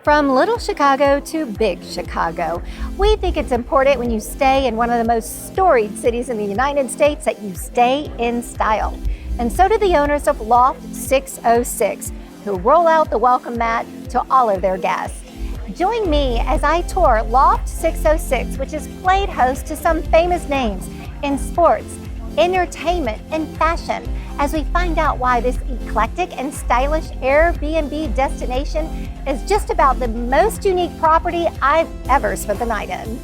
From little Chicago to big Chicago, we think it's important when you stay in one of the most storied cities in the United States that you stay in style. And so do the owners of Loft606, who roll out the welcome mat to all of their guests. Join me as I tour Loft606, which has played host to some famous names in sports, entertainment, and fashion, as we find out why this eclectic and stylish Airbnb destination is just about the most unique property I've ever spent the night in.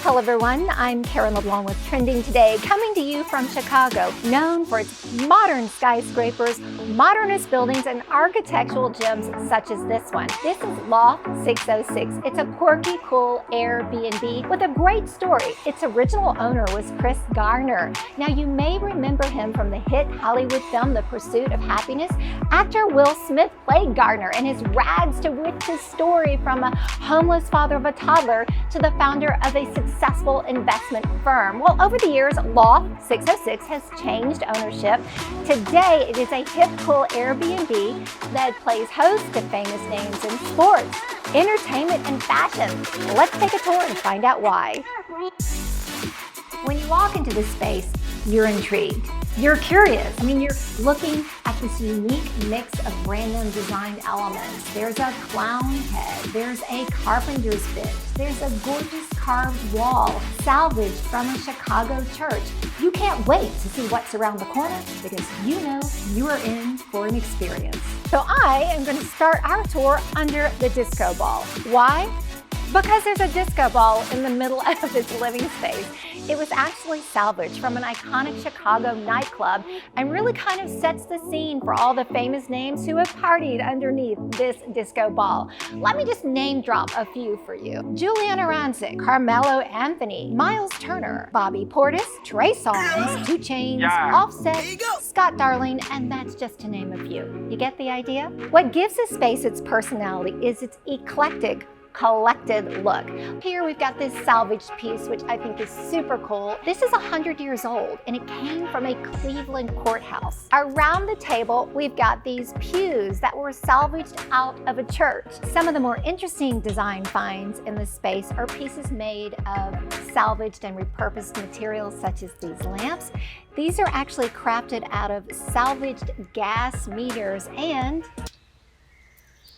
Hello everyone, I'm Karen LeBlanc with Trending Today, coming to you from Chicago, known for its modern skyscrapers, modernist buildings, and architectural gems such as this one. This is Loft606. It's a quirky, cool Airbnb with a great story. Its original owner was Chris Garner. Now you may remember him from the hit Hollywood film The Pursuit of Happiness. Actor Will Smith played Garner in his rags to riches story, from a homeless father of a toddler to the founder of a successful investment firm. Well, over the years, Loft606 has changed ownership. Today, it is a hip, cool Airbnb that plays host to famous names in sports, entertainment, and fashion. Let's take a tour and find out why. When you walk into this space, you're intrigued. You're curious. You're looking at this unique mix of random designed elements. There's a clown head, there's a carpenter's bench, there's a gorgeous carved wall salvaged from a Chicago church. You can't wait to see what's around the corner, because you know you are in for an experience. So I am going to start our tour under the disco ball. Why? Because there's a disco ball in the middle of this living space. It was actually salvaged from an iconic Chicago nightclub and really kind of sets the scene for all the famous names who have partied underneath this disco ball. Let me just name drop a few for you. Juliana Rancic, Carmelo Anthony, Miles Turner, Bobby Portis, Trey Songz, 2 Chainz, Offset, Scott Darling, and that's just to name a few. You get the idea? What gives this space its personality is its eclectic, collected look. Here we've got this salvaged piece, which I think is super cool. This is 100 years old, and it came from a Cleveland courthouse. Around the table, we've got these pews that were salvaged out of a church. Some of the more interesting design finds in this space are pieces made of salvaged and repurposed materials, such as these lamps. These are actually crafted out of salvaged gas meters, and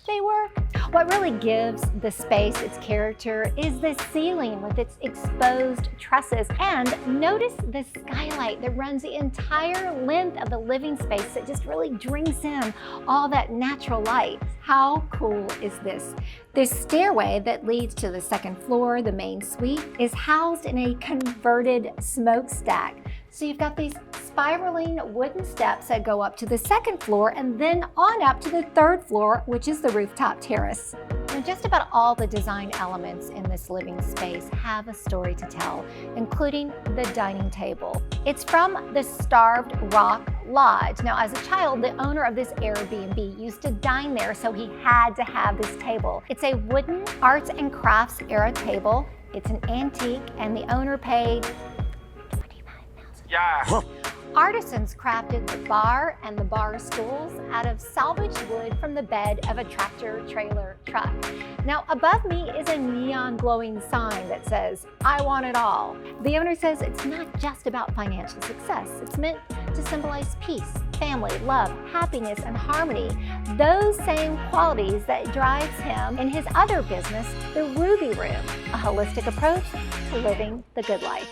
they work. What really gives the space its character is the ceiling with its exposed trusses. And notice the skylight that runs the entire length of the living space that just really drinks in all that natural light. How cool is this? This stairway that leads to the second floor, the main suite, is housed in a converted smokestack. So you've got these spiraling wooden steps that go up to the second floor and then on up to the third floor, which is the rooftop terrace. Now, just about all the design elements in this living space have a story to tell, including the dining table. It's from the Starved Rock Lodge. Now, as a child, the owner of this Airbnb used to dine there, so he had to have this table. It's a wooden arts and crafts era table. It's an antique, and the owner paid $25,000. Artisans crafted the bar and the bar stools out of salvaged wood from the bed of a tractor-trailer truck. Now, above me is a neon glowing sign that says, "I want it all." The owner says it's not just about financial success. It's meant to symbolize peace, family, love, happiness, and harmony. Those same qualities that drives him in his other business, the Ruby Room, a holistic approach to living the good life.